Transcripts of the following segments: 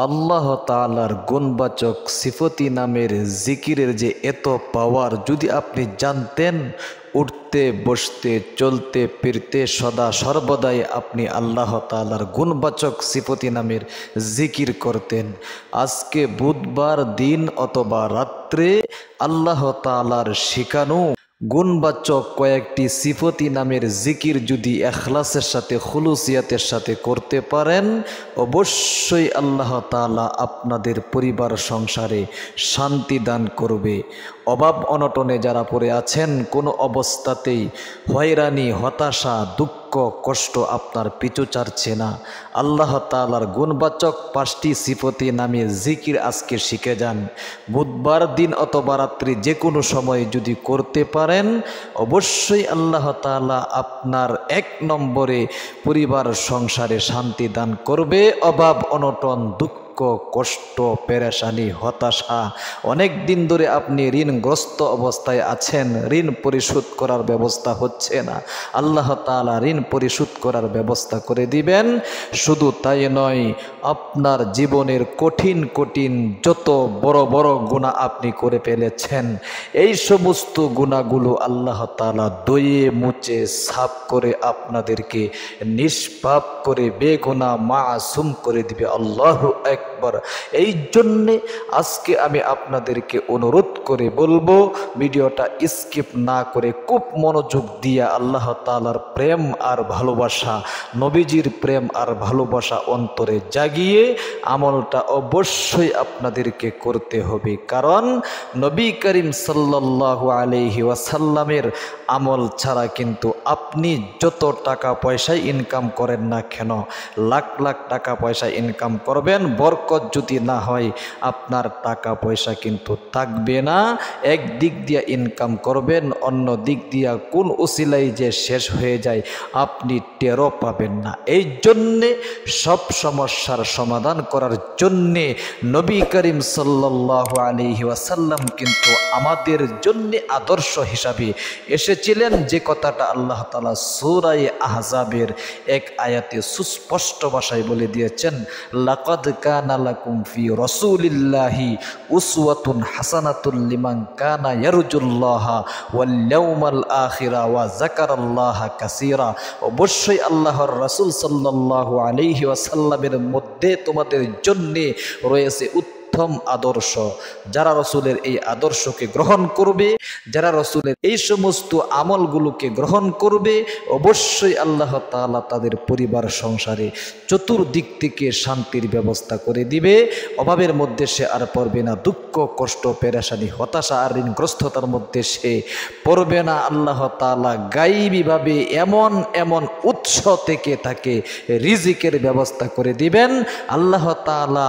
আল্লাহ তাআলার গুণবাচক সিফতি নামের জিকিরের যে এত পাওয়ার যদি আপনি জানতেন, উঠতে বসতে চলতে ফিরতে সদা সর্বদাই আপনি আল্লাহ তাআলার গুণবাচক সিফতি নামের জিকির করতেন। আজকে বুধবার দিন অথবা রাত্রে আল্লাহ তাআলার শিখানো গুণবাচক কয়েকটি সিফতি নামের জিকির যদি এখলাসের সাথে খুলুসিয়াতের সাথে করতে পারেন, অবশ্যই আল্লাহ তাআলা আপনাদের পরিবার সংসারে শান্তি দান করবে। অভাব অনটনে যারা পড়ে আছেন, কোনো অবস্থাতেই হয়রানি হতাশা দুঃখ কষ্ট আপনার পিছু ছাড়ছে না, আল্লাহ তাআলার গুণবাচক 5টি সিফতি নামে জিকির আজকে শিখে যান। বুধবার দিন অথবা রাত্রি যে কোনো সময় যদি করতে পারেন, অবশ্যই আল্লাহ তাআলা আপনার 1 নম্বরে পরিবার সংসারে শান্তি দান করবে। অভাব অনটন দুঃখ কষ্ট পেরেশানি হতাশা, অনেক দিন ধরে আপনি ঋণগ্রস্ত অবস্থায় আছেন, ঋণ পরিশোধ করার ব্যবস্থা হচ্ছে না, আল্লাহ তাআলা ঋণ পরিশোধ করার ব্যবস্থা করে দিবেন। শুধু তাই নয়, আপনার জীবনের কঠিন কঠিন যত বড় বড় গুনাহ আপনি করে ফেলেছেন, এই সমস্ত গুনাহগুলো আল্লাহ তাআলা ধুয়ে মুছে সাফ করে আপনাদেরকে নিষ্পাপ করে বেগুনাহ মাসুম করে দিবে। আল্লাহু আকবার। এই জন্যে আজকে আমি আপনাদেরকে অনুরোধ করে বলবো, ভিডিওটা স্কিপ না করে খুব মনোযোগ দিয়ে আল্লাহ তাআলার প্রেম আর ভালোবাসা, নবীজির প্রেম আর ভালোবাসা অন্তরে জাগিয়ে আমলটা অবশ্যই আপনাদেরকে করতে হবে। কারণ নবী করিম সাল্লাল্লাহু আলাইহি ওয়াসাল্লামের আমল ছাড়া কিন্তু আপনি যত টাকা পয়সায় ইনকাম করেন না কেন, লাখ লাখ টাকা পয়সা ইনকাম করবেন, বরকত যদি না হয় আপনার টাকা পয়সা কিন্তু থাকবে না। এক দিক দিয়ে ইনকাম করবেন, অন্য দিক দিয়ে কোন উসিলাই যে শেষ হয়ে যায় আপনি টেরও পাবেন না। এই জন্যে সব সমস্যার সমাধান করার জন্যে নবী করিম সাল্লাল্লাহু আলাইহি ওয়াসাল্লাম কিন্তু আমাদের জন্য আদর্শ হিসাবে এসেছিলেন। যে কথাটা আল্লাহ তাআলা সূরা আহজাবের এক আয়াতে সুস্পষ্ট ভাষায় বলে দিয়েছেন, লাকাদ কানা লাকুম ফি রাসূলিল্লাহি উসওয়াতুন হাসানাতুল লিমান কানা ইয়ারজুল্লাহা ওয়াল ইয়াউমাল আখিরা ওয়া যাকারাল্লাহা কাসীরা। অবশ্যই আল্লাহর রাসূল সাল্লাল্লাহু আলাইহি ওয়াসাল্লামের মধ্যে তোমাদের জন্য রয়েছে উত্তম আদর্শ। যারা রসুলের এই আদর্শকে গ্রহণ করবে, যারা রসুলের এই সমস্ত আমলগুলোকে গ্রহণ করবে, অবশ্যই আল্লাহ তাআলা তাদের পরিবার সংসারে চতুর্দিক থেকে শান্তির ব্যবস্থা করে দিবে। অভাবের মধ্যে সে আর পড়বে না, দুঃখ কষ্ট পেরেশানি হতাশা আর ঋণগ্রস্ততার মধ্যে সে পড়বে না। আল্লাহ তাআলা গায়বীভাবে এমন এমন উৎস থেকে তাকে রিজিকের ব্যবস্থা করে দিবেন। আল্লাহ তাআলা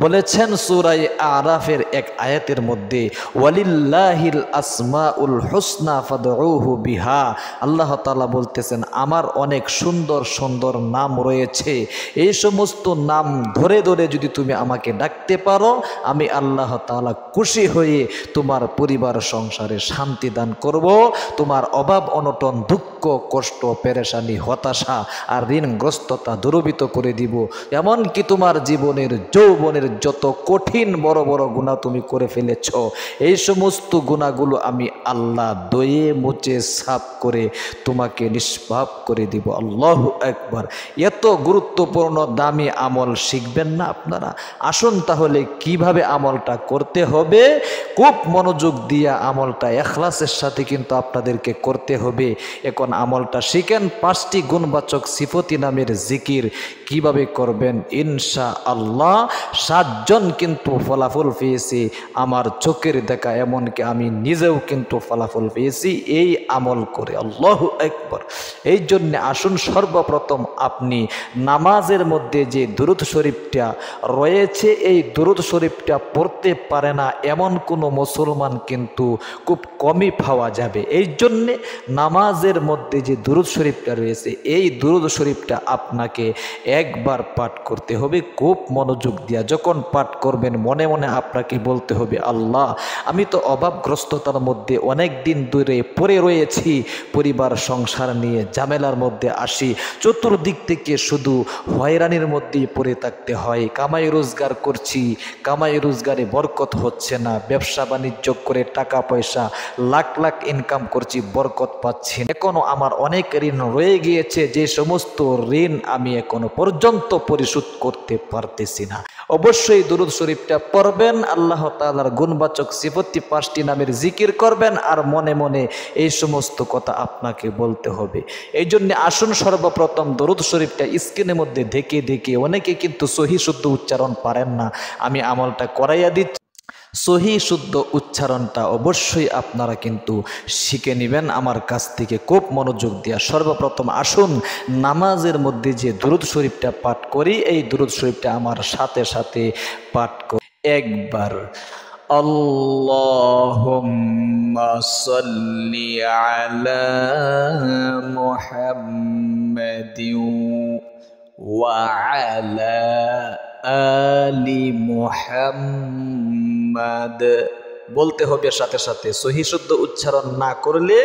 বলেছেন সূরা আরাফের এক আয়াতের মধ্যে, ওয়ালিল্লাহিল আসমাউল হুসনা ফাদউহু বিহা। আল্লাহ তাআলা বলতেছেন আমার অনেক সুন্দর সুন্দর নাম রয়েছে, এই সমস্ত নাম ধরে ধরে যদি তুমি আমাকে ডাকতে পারো, আমি আল্লাহ তাআলা খুশি হয়ে তোমার পরিবার সংসারে শান্তি দান করব, তোমার অভাব অনটন দুঃখ কষ্ট পেরেশানি হতাশা আর ঋণগ্রস্ততা দূরীভূত করে দিব। এমনকি তোমার জীবনের যৌবনের যত কঠিন বড় বড় গুনাহ তুমি করে ফেলেছ, এই সমস্ত গুনাহগুলো আমি আল্লাহ ধুয়ে মুছে সাফ করে তোমাকে নিষ্পাপ করে দিব। আল্লাহু আকবার। এত গুরুত্বপূর্ণ দামি আমল শিখবেন না আপনারা? আসুন তাহলে কিভাবে আমলটা করতে হবে, খুব মনোযোগ দিয়ে আমলটা ইখলাসের সাথে কিন্তু আপনাদেরকে করতে হবে। এখন আমলটা শিখেন। 5টি গুণবাচক সিফতি নামের জিকির কিভাবে করবেন ইনশাআল্লাহ। 7 জন কিন্তু ফলাফল পেয়েছি, আমার চোখের দেখা, এমনকি আমি নিজেও কিন্তু ফলাফল পেয়েছি এই আমল করে। আল্লাহু আকবার। এই জন্য আসুন সর্বপ্রথম আপনি নামাজের মধ্যে যে দুরূদ শরীফটা রয়েছে, এই দুরূদ শরীফটা পড়তে পারে না এমন কোনো মুসলমান কিন্তু খুব কমই পাওয়া যাবে। এই জন্যে নামাজের মধ্যে যে দুরূদ শরীফটা রয়েছে, এই দুরূদ শরীফটা আপনাকে একবার পাঠ করতে হবে খুব মনোযোগ দিয়া। যখন পাঠ করবেন মনে মনে আপনাকে বলতে হবে, আল্লাহ আমি তো অভাবগ্রস্ততার মধ্যে অনেক দিন ধরে পড়ে রয়েছি, পরিবার সংসার নিয়ে ঝামেলার মধ্যে আসি, চতুর্দিক থেকে শুধু হয়রানির মধ্যেই পড়ে থাকতে হয়। কামাই রোজগার করছি, কামাই রোজগারে বরকত হচ্ছে না, ব্যবসা বাণিজ্য করে টাকা পয়সা লাখ লাখ ইনকাম করছি, বরকত পাচ্ছি না। এখনো আমার অনেক ঋণ রয়ে গিয়েছে, যে সমস্ত ঋণ আমি এখনো পর্যন্ত পরিশোধ করতে পারতেছি না। অবশ্যই দুরূদ শরীফটা পড়বেন, আল্লাহ তাআলার গুণবাচক সিফতি 5টি নামের জিকির করবেন, আর মনে মনে এই সমস্ত কথা আপনাকে বলতে হবে। এই জন্য আসুন সর্বপ্রথম দুরূদ শরীফটা স্ক্রিনের মধ্যে দেখে দেখে, অনেকে কিন্তু সহি শুদ্ধ উচ্চারণ পারেন না, আমি আমলটা করাইয়া দিচ্ছি। সহি শুদ্ধ উচ্চারণটা অবশ্যই আপনারা কিন্তু শিখে নেবেন আমার কাছ থেকে খুব মনোযোগ দিয়া। সর্বপ্রথম আসুন নামাজের মধ্যে যে দুরূদ শরীফটা পাঠ করি, এই দুরূদ শরীফটা আমার সাথে সাথে পাঠ করি। একবার আল্লাহুম্মা সাল্লি আলা মুহাম্মাদিন ওয়া আলা আলি মুহাম্মাদ বলতে হবে সাথে সাথে। সহি শুদ্ধ উচ্চারণ না করলে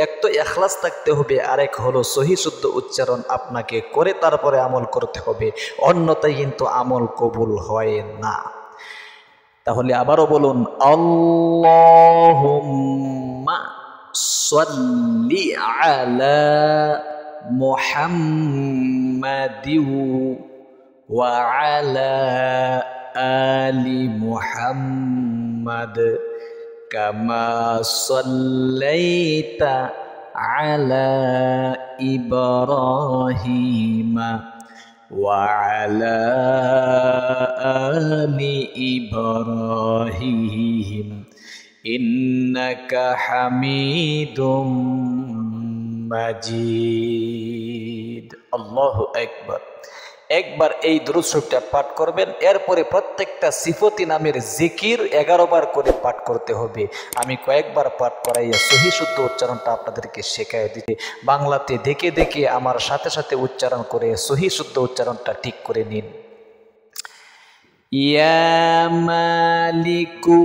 এক তো ইখলাস থাকতে হবে, আরেক হলো সহি শুদ্ধ উচ্চারণ আপনাকে করে তারপরে আমল করতে হবে, অন্যথায় কিন্তু আমল কবুল হয় না। তাহলে আবারও বলুন, আল্লাহুম্মা সাল্লি আলা মুহাম্মাদিন ওয়া আলা আলি মুহাম্মাদ কামা সাল্লাইতা আলা ইব্রাহিমা ওয়া আলা আলি ইব্রাহিম ইন্নাকা হামিদুম মাজিদ। আল্লাহু আকবার। একবার এই দুরূদ শরীফটা পাঠ করবেন, এরপরে প্রত্যেকটা সিফতি নামের জিকির 11 বার করে পাঠ করতে হবে। আমি কয়েকবার পাঠ করাইয়া সহি শুদ্ধ উচ্চারণটা আপনাদেরকে শেখাই দিতে, বাংলাতে দেখে দেখে আমার সাথে সাথে উচ্চারণ করে সহি শুদ্ধ উচ্চারণটা ঠিক করে নিন। ইয়া মালিকু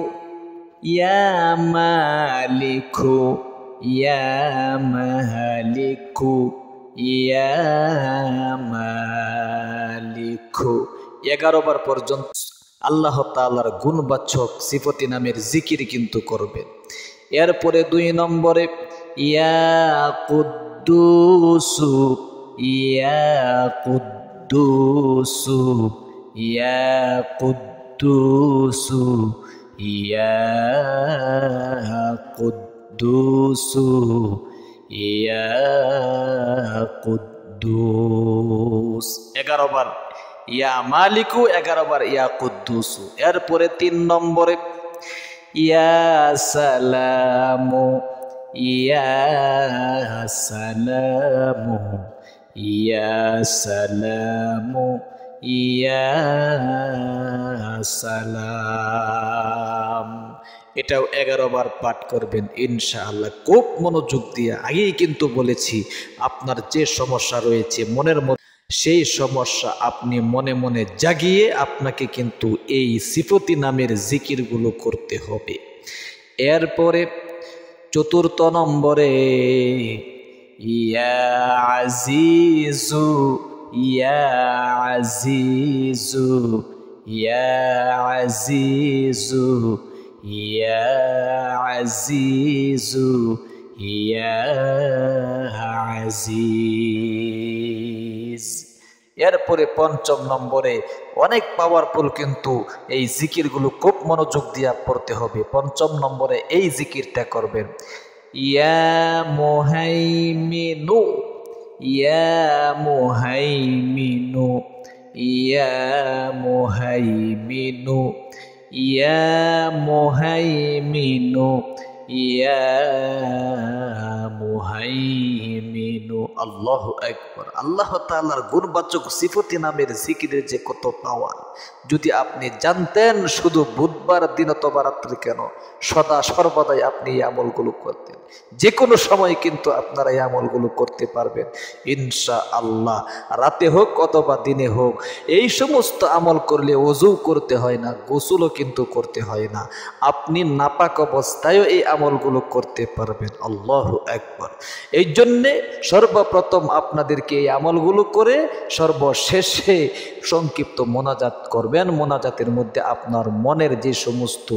ইয়া মালিকু ইয়া মালিকু ইয়া মালিকু 11 বার পর্যন্ত আল্লাহ তাআলার গুণবাচক সিফতি নামের জিকির কিন্তু করবেন। এরপরে 2 নম্বরে ইয়া কুদ্দুসু ইয়া কুদ্দুসু ইয়া কুদ্দুসু ইয়া কুদ্দুসু ইয়া কুদ্দুস 11 বার, ইয়া মালিকু 11 বার, ইয়া কুদ্দুসু। এরপরে 3 নম্বরে ইয়া সালামু ইয়া সালামু ইয়া সালামু ইয়া সালাম, এটাও 11 বার পাঠ করবেন ইনশাআল্লাহ। খুব মনোযোগ দিয়ে, আগেই কিন্তু বলেছি আপনার যে সমস্যা রয়েছে মনের মধ্যে, সেই সমস্যা আপনি মনে মনে জাগিয়ে আপনাকে কিন্তু এই সিফতি নামের জিকিরগুলো করতে হবে। এরপরে 4 নম্বরে ইয়া আজিজু ইয়া আজিজু ইয়া আজিজু ইয়া আজিজু ইয়া আজিজ। এরপরে 5 নম্বরে অনেক পাওয়ারফুল কিন্তু এই জিকিরগুলো খুব মনোযোগ দিয়ে পড়তে হবে। 5 নম্বরে এই জিকিরটা করবেন, ইয়া মুহাইমিনু ইয়া মুহাইমিনু ইয়া মুহাইমিনু ইয়া মুহাইমিনু ইয়া মুহাইমিনু। আল্লাহু আকবার। আল্লাহ তাআলার গুণবাচক সিফতি নামের জিকিরের যে কত পাওয়ার যদি আপনি জানতেন, শুধু বুধবার দিন অথবা রাত্রি কেন, সদা সর্বদাই আপনি এই আমলগুলো করতেন। যে কোনো সময় কিন্তু আপনারা এই আমলগুলো করতে পারবেন ইনশাআল্লাহ। রাতে হোক অথবা দিনে হোক, এই সমস্ত আমল করলে ওযু করতে হয় না, গোসলও কিন্তু করতে হয় না। আপনি নাপাক অবস্থায়ও এই আমলগুলো করতে পারবেন। আল্লাহু আকবার। এই জন্যে সর্বপ্রথম আপনাদেরকে এই আমলগুলো করে সর্বশেষে সংক্ষিপ্ত মোনাজাত করবেন। মোনাজাতের মধ্যে আপনার মনের যে সমস্ত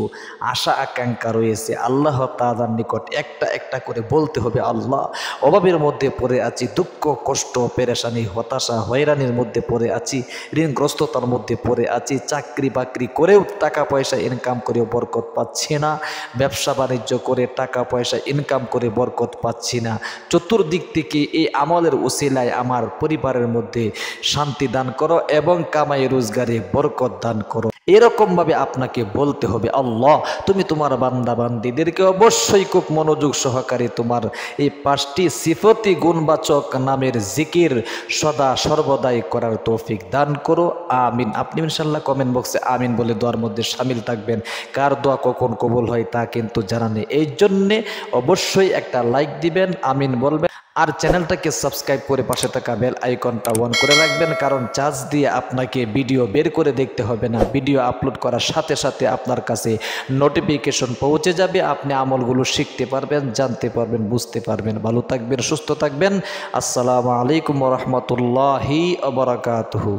আশা আকাঙ্ক্ষা রয়েছে আল্লাহ তাআলার নিকট একটা একটা করে বলতে হবে। আল্লাহ, অভাবের মধ্যে পড়ে আছি, দুঃখ কষ্ট পেরেশানি হতাশা হয়রানির মধ্যে পড়ে আছি, ঋণগ্রস্ততার মধ্যে পড়ে আছি, চাকরি বাকরি করেও টাকা পয়সা ইনকাম করেও বরকত পাচ্ছি না, ব্যবসা বাণিজ্য করে টাকা পয়সা ইনকাম করে বরকত পাচ্ছি না। চতুর্দিক থেকে এই আমলের উসিলায় আমার পরিবারের মধ্যে শান্তি দান করো এবং কামাই রোজগারে বরকত দান করো। এরকম ভাবে আপনাকে বলতে হবে। আল্লাহ, তুমি তোমার বান্দা বান্দীদেরকে অবশ্যই খুব মনোযোগ সহকারে তোমার এই 5টি সিফতি গুণবাচক নামের জিকির সদা সর্বদাই করার তৌফিক দান করো। আমিন। আপনি ইনশাআল্লাহ কমেন্ট বক্সে আমিন বলে দোয়ার মধ্যে শামিল থাকবেন। কার দোয়া কখন কবুল হয় তা কিন্তু জানা নেই, এই জন্যে অবশ্যই একটা লাইক দিবেন, আমিন বলবেন, আর চ্যানেলটাকে সাবস্ক্রাইব করে পাশে থাকা বেল আইকনটা অন করে রাখবেন, কারণ চার্জ দিয়ে আপনাকে ভিডিও বের করে দেখতে হবে না। ভিডিও আপলোড করার সাথে সাথে আপনার কাছে নোটিফিকেশন পৌঁছে যাবে, আপনি আমলগুলো শিখতে পারবেন, জানতে পারবেন, বুঝতে পারবেন। ভালো থাকবেন, সুস্থ থাকবেন। আসসালামু আলাইকুম ওয়া রাহমাতুল্লাহি ওয়া বারাকাতুহু।